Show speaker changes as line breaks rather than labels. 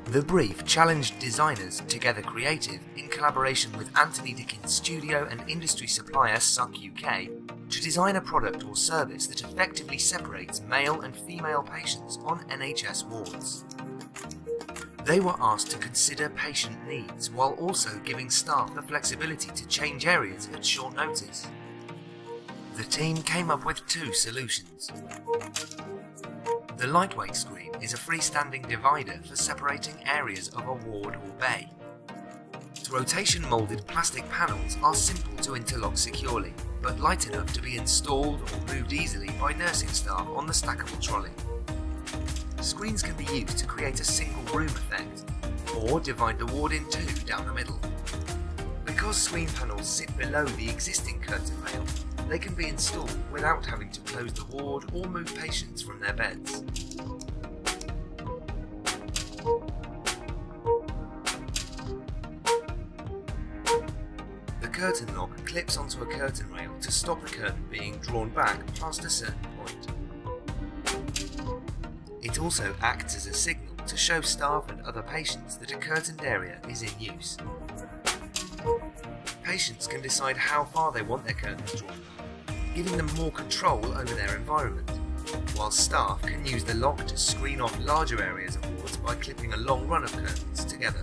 The brief challenged designers, Together Creative, in collaboration with Anthony Dickens studio and industry supplier Suck UK, to design a product or service that effectively separates male and female patients on NHS wards. They were asked to consider patient needs while also giving staff the flexibility to change areas at short notice. The team came up with two solutions. The lightweight screen is a freestanding divider for separating areas of a ward or bay. Rotation moulded plastic panels are simple to interlock securely, but light enough to be installed or moved easily by nursing staff on the stackable trolley. Screens can be used to create a single room effect, or divide the ward in two down the middle. Because screen panels sit below the existing curtain rail, they can be installed without having to close the ward or move patients from their beds. The curtain lock clips onto a curtain rail to stop the curtain being drawn back past a certain point. It also acts as a signal to show staff and other patients that a curtained area is in use. Patients can decide how far they want their curtains drawn back, giving them more control over their environment, while staff can use the lock to screen off larger areas of wards by clipping a long run of curtains together.